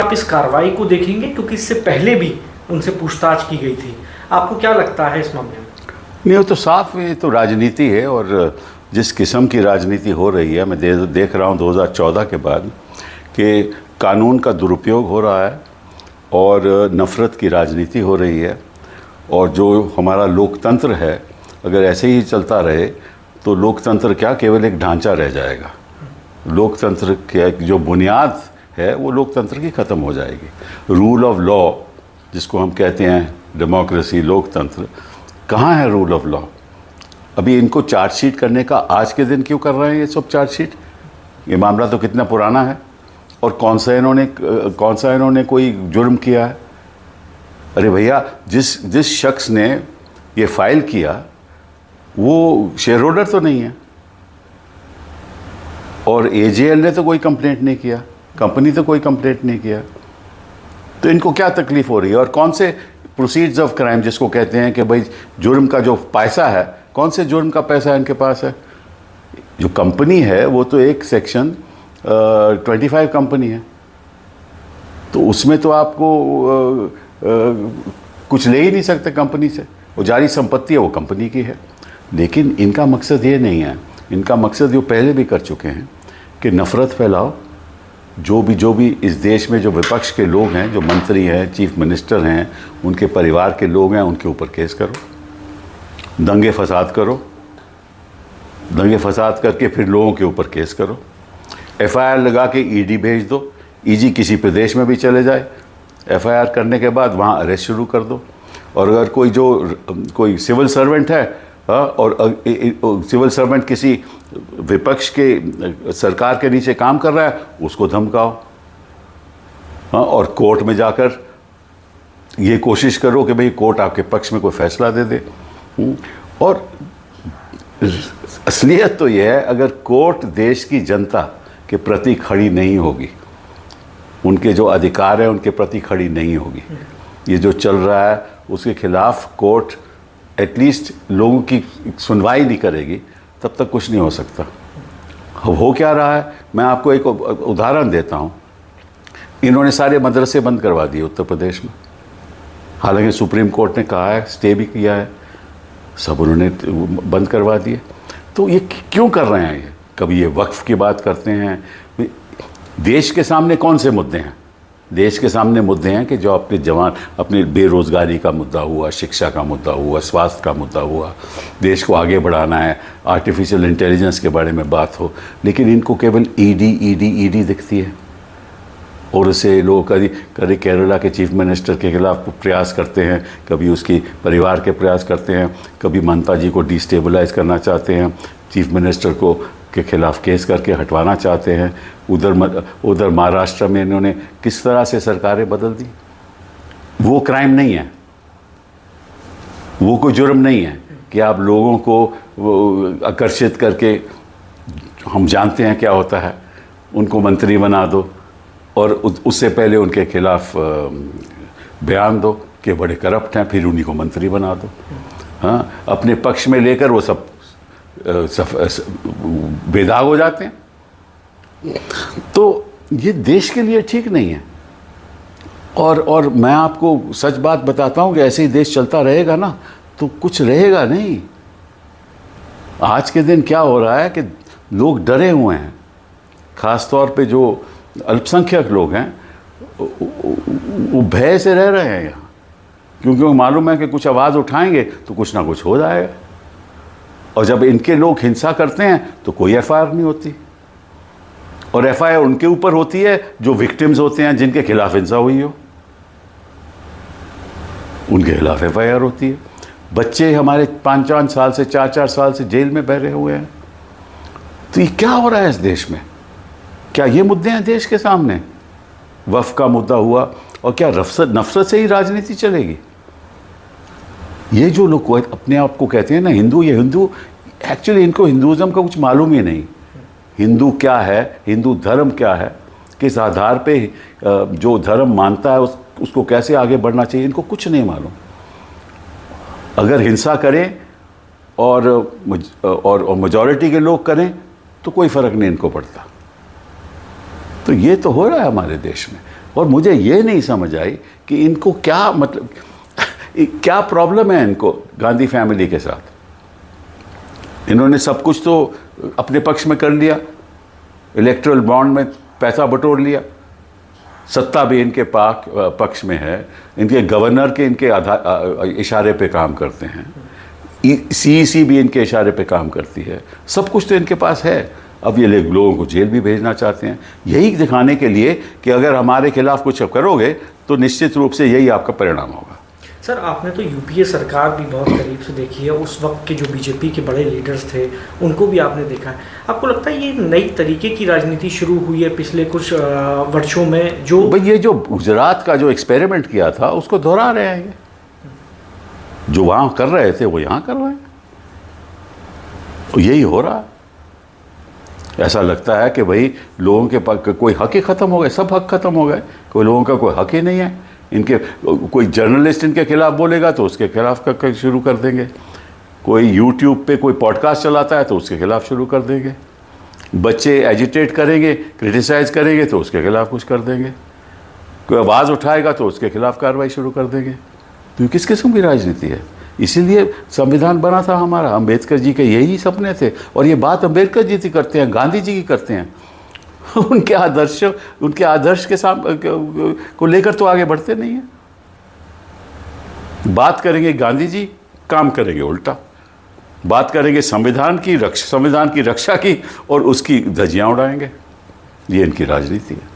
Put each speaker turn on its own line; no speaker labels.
आप इस कार्रवाई को देखेंगे, क्योंकि इससे पहले भी उनसे पूछताछ की गई थी? आपको क्या लगता है इस मामले में?
नहीं, वो तो साफ है, तो राजनीति है। और जिस किस्म की राजनीति हो रही है, मैं देख रहा हूँ 2014 के बाद कि कानून का दुरुपयोग हो रहा है और नफ़रत की राजनीति हो रही है। और जो हमारा लोकतंत्र है, अगर ऐसे ही चलता रहे तो लोकतंत्र क्या, केवल एक ढांचा रह जाएगा। लोकतंत्र की जो बुनियाद है वो लोकतंत्र की ख़त्म हो जाएगी। रूल ऑफ लॉ जिसको हम कहते हैं, डेमोक्रेसी, लोकतंत्र, कहाँ है रूल ऑफ लॉ? अभी इनको चार्जशीट करने का आज के दिन क्यों कर रहे हैं ये सब चार्जशीट? ये मामला तो कितना पुराना है। और कौन सा इन्होंने कोई जुर्म किया है? अरे भैया, जिस शख्स ने ये फाइल किया वो शेयर होल्डर तो नहीं है, और एजेएल ने तो कोई कंप्लेंट नहीं किया, कंपनी तो कोई कंप्लेंट नहीं किया। तो इनको क्या तकलीफ हो रही है? और कौन से प्रोसीड्स ऑफ क्राइम जिसको कहते हैं कि भाई जुर्म का जो पैसा है, कौन से जुर्म का पैसा इनके पास है? जो कंपनी है वो तो एक सेक्शन 25 कंपनी है, तो उसमें तो आपको कुछ ले ही नहीं सकते कंपनी से। वो जारी संपत्ति है, वो कंपनी की है। लेकिन इनका मकसद ये नहीं है। इनका मकसद जो पहले भी कर चुके हैं कि नफ़रत फैलाओ। जो भी इस देश में जो विपक्ष के लोग हैं, जो मंत्री हैं, चीफ मिनिस्टर हैं, उनके परिवार के लोग हैं, उनके ऊपर केस करो, दंगे फसाद करो, दंगे फसाद करके फिर लोगों के ऊपर केस करो, एफआईआर लगा के ईडी भेज दो, ईजी किसी प्रदेश में भी चले जाए, एफआईआर करने के बाद वहाँ अरेस्ट शुरू कर दो। और अगर कोई सिविल सर्वेंट है, और सिविल सर्वेंट किसी विपक्ष के सरकार के नीचे काम कर रहा है, उसको धमकाओ, और कोर्ट में जाकर ये कोशिश करो कि भाई कोर्ट आपके पक्ष में कोई फैसला दे दे। और असलियत तो यह है, अगर कोर्ट देश की जनता के प्रति खड़ी नहीं होगी, उनके जो अधिकार है उनके प्रति खड़ी नहीं होगी, ये जो चल रहा है उसके खिलाफ कोर्ट एटलीस्ट लोगों की सुनवाई नहीं करेगी, तब तक कुछ नहीं हो सकता। हो क्या रहा है, मैं आपको एक उदाहरण देता हूँ। इन्होंने सारे मदरसे बंद करवा दिए उत्तर प्रदेश में, हालांकि सुप्रीम कोर्ट ने कहा है, स्टे भी किया है, सब उन्होंने बंद करवा दिए। तो ये क्यों कर रहे हैं? ये कभी ये वक्फ की बात करते हैं। देश के सामने कौन से मुद्दे हैं? देश के सामने मुद्दे हैं कि जो अपने जवान, अपनी बेरोज़गारी का मुद्दा हुआ, शिक्षा का मुद्दा हुआ, स्वास्थ्य का मुद्दा हुआ, देश को आगे बढ़ाना है, आर्टिफिशियल इंटेलिजेंस के बारे में बात हो। लेकिन इनको केवल ईडी दिखती है। और उसे लोग कभी केरला के चीफ मिनिस्टर के खिलाफ प्रयास करते हैं, कभी उसकी परिवार के प्रयास करते हैं, कभी ममता जी को डिस्टेबलाइज करना चाहते हैं, चीफ मिनिस्टर को के खिलाफ केस करके हटवाना चाहते हैं। उधर महाराष्ट्र में इन्होंने किस तरह से सरकारें बदल दी। वो क्राइम नहीं है, वो कोई जुर्म नहीं है कि आप लोगों को आकर्षित करके, हम जानते हैं क्या होता है, उनको मंत्री बना दो और उससे पहले उनके खिलाफ बयान दो कि बड़े करप्ट हैं, फिर उन्हीं को मंत्री बना दो। हाँ, अपने पक्ष में लेकर वो सब बेदाग हो जाते हैं। तो ये देश के लिए ठीक नहीं है। और मैं आपको सच बात बताता हूँ कि ऐसे ही देश चलता रहेगा ना तो कुछ रहेगा नहीं। आज के दिन क्या हो रहा है कि लोग डरे हुए हैं, ख़ास तौर पे जो अल्पसंख्यक लोग हैं वो भय से रह रहे हैं यहाँ, क्योंकि वो मालूम है कि कुछ आवाज़ उठाएंगे तो कुछ ना कुछ हो जाएगा। और जब इनके लोग हिंसा करते हैं तो कोई एफआईआर नहीं होती, और एफआईआर उनके ऊपर होती है जो विक्टिम्स होते हैं, जिनके खिलाफ हिंसा हुई हो, उनके खिलाफ एफआईआर होती है। बच्चे हमारे 5-5 साल से 4-4 साल से जेल में बह रहे हुए हैं। तो ये क्या हो रहा है इस देश में? क्या ये मुद्दे हैं देश के सामने? वक्फ का मुद्दा हुआ, और क्या नफरत से ही राजनीति चलेगी? ये जो लोग अपने आप को कहते हैं ना हिंदू, ये हिंदू एक्चुअली इनको हिंदुज़म का कुछ मालूम ही नहीं। हिंदू क्या है, हिंदू धर्म क्या है, किस आधार पे जो धर्म मानता है उसको कैसे आगे बढ़ना चाहिए, इनको कुछ नहीं मालूम। अगर हिंसा करें और मेजॉरिटी के लोग करें तो कोई फ़र्क नहीं इनको पड़ता। तो ये तो हो रहा है हमारे देश में। और मुझे ये नहीं समझ आई कि इनको क्या मतलब क्या प्रॉब्लम है इनको गांधी फैमिली के साथ। इन्होंने सब कुछ तो अपने पक्ष में कर लिया, इलेक्ट्रल बॉन्ड में पैसा बटोर लिया, सत्ता भी इनके पक्ष में है, इनके गवर्नर के इनके इशारे पे काम करते हैं, सीईसी भी इनके इशारे पे काम करती है, सब कुछ तो इनके पास है। अब ये लोगों को जेल भी भेजना चाहते हैं, यही दिखाने के लिए कि अगर हमारे खिलाफ कुछ करोगे तो निश्चित रूप से यही आपका परिणाम होगा।
सर, आपने तो यूपीए सरकार भी बहुत करीब से देखी है, उस वक्त के जो बीजेपी के बड़े लीडर्स थे उनको भी आपने देखा है। आपको लगता है ये नई तरीके की राजनीति शुरू हुई है पिछले कुछ वर्षों में? जो
भाई ये जो गुजरात का जो एक्सपेरिमेंट किया था उसको दोहरा रहे हैं, ये जो वहाँ कर रहे थे वो यहाँ कर रहे हैं, यही हो रहा है। ऐसा लगता है कि भाई लोगों के पास कोई हक ही ख़त्म हो गए, सब हक ख़त्म हो गए, कोई लोगों का कोई हक ही नहीं है। इनके कोई जर्नलिस्ट इनके खिलाफ बोलेगा तो उसके खिलाफ शुरू कर देंगे, कोई यूट्यूब पे कोई पॉडकास्ट चलाता है तो उसके खिलाफ शुरू कर देंगे, बच्चे एजिटेट करेंगे, क्रिटिसाइज करेंगे तो उसके खिलाफ कुछ कर देंगे, कोई आवाज़ उठाएगा तो उसके खिलाफ कार्रवाई शुरू कर देंगे। तो किस किस्म की राजनीति है? इसीलिए संविधान बना था हमारा, अम्बेडकर जी के यही सपने थे, और ये बात अम्बेडकर जी की करते हैं, गांधी जी की करते हैं। उनके आदर्श के साथ को लेकर तो आगे बढ़ते नहीं हैं। बात करेंगे गांधी जी, काम करेंगे उल्टा, बात करेंगे संविधान की रक्षा की और उसकी धज्जियां उड़ाएंगे। ये इनकी राजनीति है।